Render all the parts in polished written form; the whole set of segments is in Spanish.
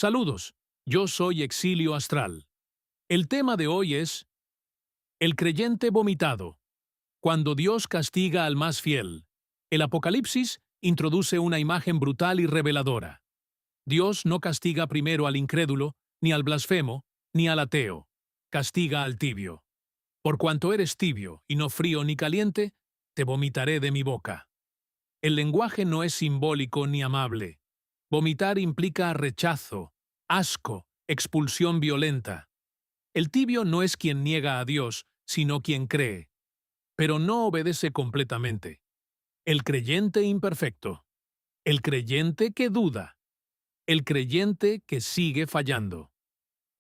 Saludos, yo soy Exilio Astral. El tema de hoy es el creyente vomitado, cuando Dios castiga al más fiel. El Apocalipsis introduce una imagen brutal y reveladora. Dios no castiga primero al incrédulo, ni al blasfemo, ni al ateo. Castiga al tibio. Por cuanto eres tibio y no frío ni caliente, te vomitaré de mi boca. El lenguaje no es simbólico ni amable. Vomitar implica rechazo, asco, expulsión violenta. El tibio no es quien niega a Dios, sino quien cree, pero no obedece completamente. El creyente imperfecto. El creyente que duda. El creyente que sigue fallando.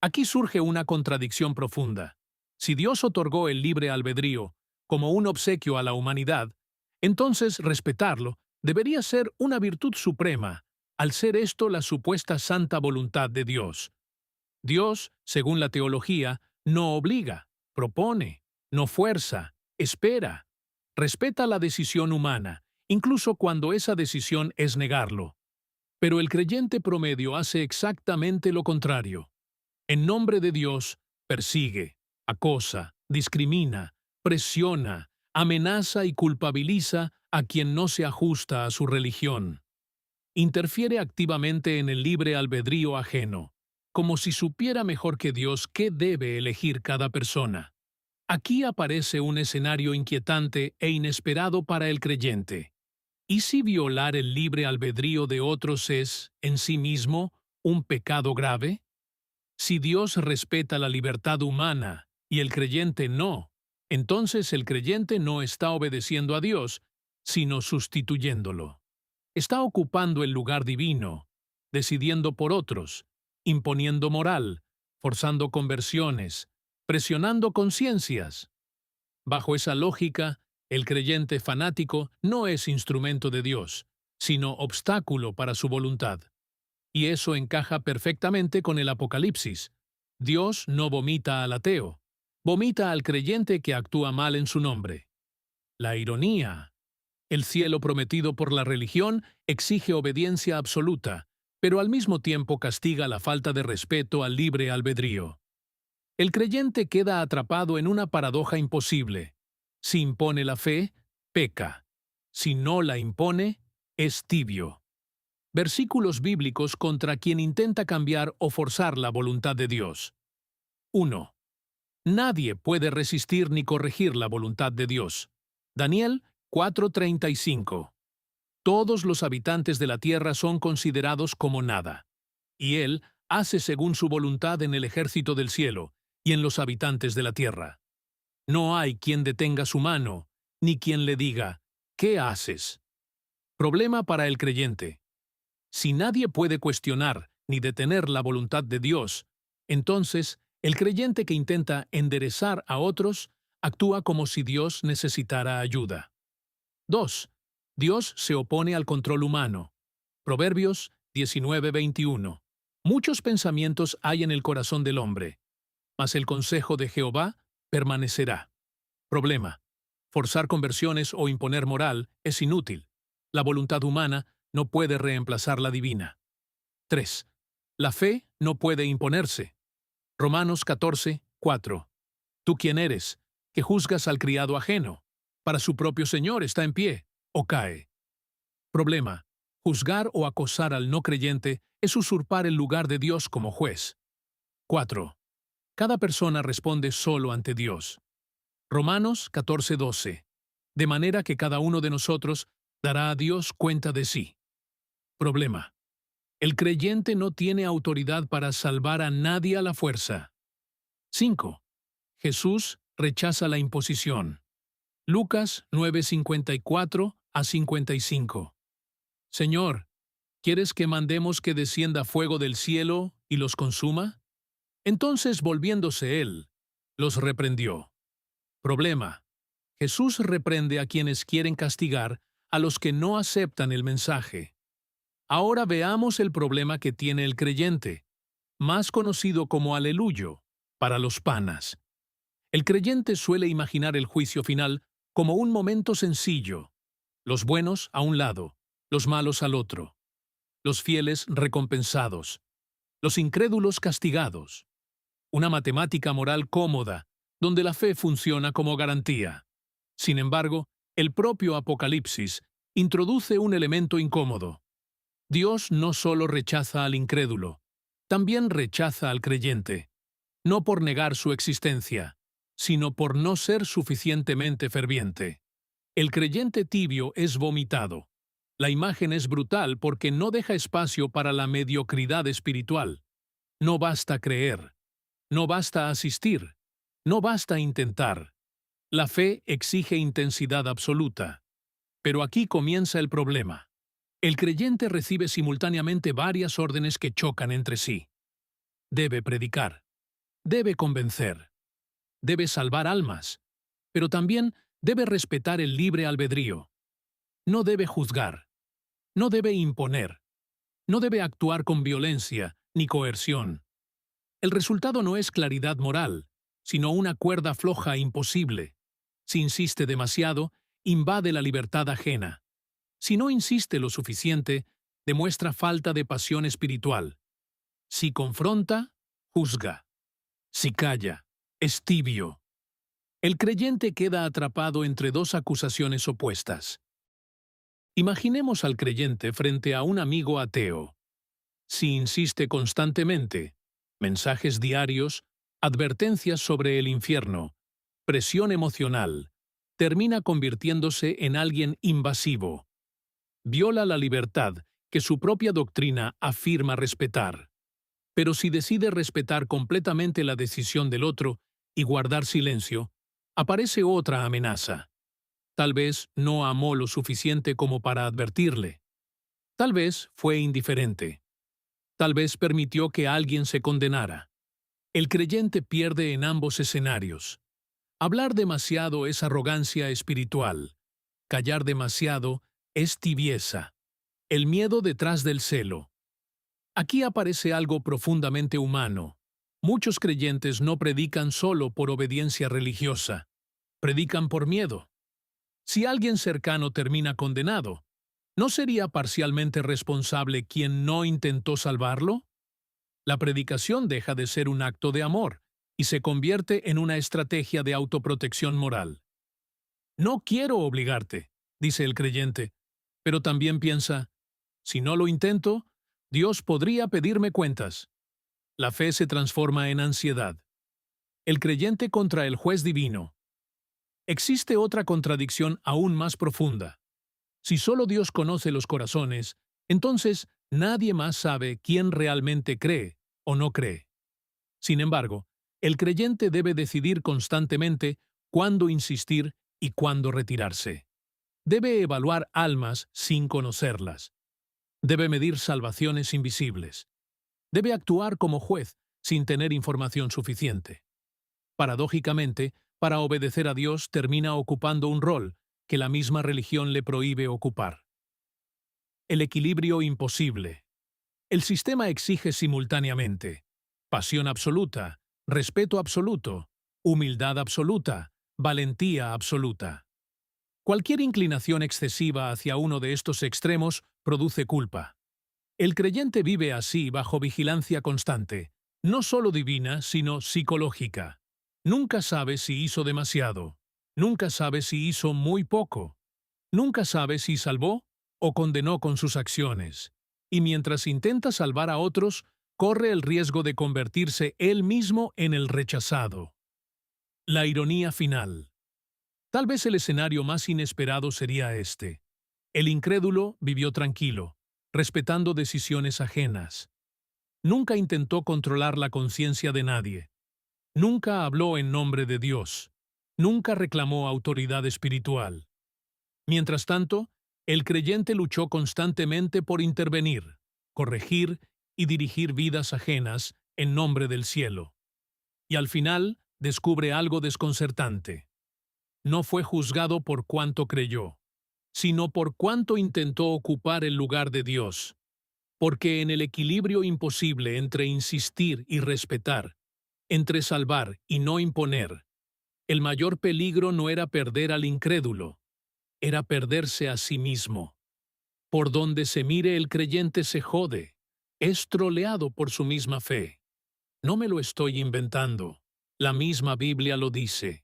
Aquí surge una contradicción profunda. Si Dios otorgó el libre albedrío como un obsequio a la humanidad, entonces respetarlo debería ser una virtud suprema, al ser esto la supuesta santa voluntad de Dios. Dios, según la teología, no obliga, propone, no fuerza, espera, respeta la decisión humana, incluso cuando esa decisión es negarlo. Pero el creyente promedio hace exactamente lo contrario. En nombre de Dios, persigue, acosa, discrimina, presiona, amenaza y culpabiliza a quien no se ajusta a su religión. Interfiere activamente en el libre albedrío ajeno, como si supiera mejor que Dios qué debe elegir cada persona. Aquí aparece un escenario inquietante e inesperado para el creyente. ¿Y si violar el libre albedrío de otros es, en sí mismo, un pecado grave? Si Dios respeta la libertad humana y el creyente no, entonces el creyente no está obedeciendo a Dios, sino sustituyéndolo. Está ocupando el lugar divino, decidiendo por otros, imponiendo moral, forzando conversiones, presionando conciencias. Bajo esa lógica, el creyente fanático no es instrumento de Dios, sino obstáculo para su voluntad. Y eso encaja perfectamente con el Apocalipsis. Dios no vomita al ateo, vomita al creyente que actúa mal en su nombre. La ironía. El cielo prometido por la religión exige obediencia absoluta, pero al mismo tiempo castiga la falta de respeto al libre albedrío. El creyente queda atrapado en una paradoja imposible. Si impone la fe, peca. Si no la impone, es tibio. Versículos bíblicos contra quien intenta cambiar o forzar la voluntad de Dios. 1. Nadie puede resistir ni corregir la voluntad de Dios. Daniel 4:35. Todos los habitantes de la tierra son considerados como nada, y Él hace según su voluntad en el ejército del cielo y en los habitantes de la tierra. No hay quien detenga su mano, ni quien le diga, ¿qué haces? Problema para el creyente. Si nadie puede cuestionar ni detener la voluntad de Dios, entonces el creyente que intenta enderezar a otros actúa como si Dios necesitara ayuda. 2. Dios se opone al control humano. Proverbios 19:21. Muchos pensamientos hay en el corazón del hombre, mas el consejo de Jehová permanecerá. Problema. Forzar conversiones o imponer moral es inútil. La voluntad humana no puede reemplazar la divina. 3. La fe no puede imponerse. Romanos 14:4. ¿Tú quién eres, que juzgas al criado ajeno? Para su propio Señor está en pie, o cae. Problema. Juzgar o acosar al no creyente es usurpar el lugar de Dios como juez. 4. Cada persona responde solo ante Dios. Romanos 14:12. De manera que cada uno de nosotros dará a Dios cuenta de sí. Problema. El creyente no tiene autoridad para salvar a nadie a la fuerza. 5. Jesús rechaza la imposición. Lucas 9:54 a 55. Señor, ¿quieres que mandemos que descienda fuego del cielo y los consuma? Entonces, volviéndose él, los reprendió. Problema. Jesús reprende a quienes quieren castigar a los que no aceptan el mensaje. Ahora veamos el problema que tiene el creyente, más conocido como aleluyo, para los panas. El creyente suele imaginar el juicio final como un momento sencillo, los buenos a un lado, los malos al otro, los fieles recompensados. Los incrédulos castigados. Una matemática moral cómoda, donde la fe funciona como garantía. Sin embargo, el propio Apocalipsis introduce un elemento incómodo. Dios no solo rechaza al incrédulo, también rechaza al creyente, no por negar su existencia, sino por no ser suficientemente ferviente. El creyente tibio es vomitado. La imagen es brutal porque no deja espacio para la mediocridad espiritual. No basta creer, no basta asistir, no basta intentar. La fe exige intensidad absoluta. Pero aquí comienza el problema. El creyente recibe simultáneamente varias órdenes que chocan entre sí. Debe predicar, debe convencer, debe salvar almas, pero también debe respetar el libre albedrío. No debe juzgar, no debe imponer, no debe actuar con violencia ni coerción. El resultado no es claridad moral, sino una cuerda floja e imposible. Si insiste demasiado, invade la libertad ajena. Si no insiste lo suficiente, demuestra falta de pasión espiritual. Si confronta, juzga. Si calla, es tibio. El creyente queda atrapado entre dos acusaciones opuestas. Imaginemos al creyente frente a un amigo ateo. Si insiste constantemente, mensajes diarios, advertencias sobre el infierno, presión emocional, termina convirtiéndose en alguien invasivo. Viola la libertad que su propia doctrina afirma respetar. Pero si decide respetar completamente la decisión del otro y guardar silencio, aparece otra amenaza. Tal vez no amó lo suficiente como para advertirle. Tal vez fue indiferente. Tal vez permitió que alguien se condenara. El creyente pierde en ambos escenarios. Hablar demasiado es arrogancia espiritual. Callar demasiado es tibieza. El miedo detrás del celo. Aquí aparece algo profundamente humano. Muchos creyentes no predican solo por obediencia religiosa. Predican por miedo. Si alguien cercano termina condenado, ¿no sería parcialmente responsable quien no intentó salvarlo? La predicación deja de ser un acto de amor y se convierte en una estrategia de autoprotección moral. No quiero obligarte, dice el creyente, pero también piensa, si no lo intento, Dios podría pedirme cuentas. La fe se transforma en ansiedad. El creyente contra el juez divino. Existe otra contradicción aún más profunda. Si solo Dios conoce los corazones, entonces nadie más sabe quién realmente cree o no cree. Sin embargo, el creyente debe decidir constantemente cuándo insistir y cuándo retirarse. Debe evaluar almas sin conocerlas. Debe medir salvaciones invisibles. Debe actuar como juez sin tener información suficiente. Paradójicamente, para obedecer a Dios termina ocupando un rol que la misma religión le prohíbe ocupar. El equilibrio imposible. El sistema exige simultáneamente pasión absoluta, respeto absoluto, humildad absoluta, valentía absoluta. Cualquier inclinación excesiva hacia uno de estos extremos produce culpa. El creyente vive así bajo vigilancia constante, no solo divina, sino psicológica. Nunca sabe si hizo demasiado. Nunca sabe si hizo muy poco. Nunca sabe si salvó o condenó con sus acciones. Y mientras intenta salvar a otros, corre el riesgo de convertirse él mismo en el rechazado. La ironía final. Tal vez el escenario más inesperado sería este. El incrédulo vivió tranquilo, respetando decisiones ajenas. Nunca intentó controlar la conciencia de nadie. Nunca habló en nombre de Dios. Nunca reclamó autoridad espiritual. Mientras tanto, el creyente luchó constantemente por intervenir, corregir y dirigir vidas ajenas en nombre del cielo. Y al final descubre algo desconcertante. No fue juzgado por cuánto creyó, sino por cuánto intentó ocupar el lugar de Dios. Porque en el equilibrio imposible entre insistir y respetar, entre salvar y no imponer, el mayor peligro no era perder al incrédulo, era perderse a sí mismo. Por donde se mire el creyente se jode, Es troleado por su misma fe. No me lo estoy inventando. La misma Biblia lo dice.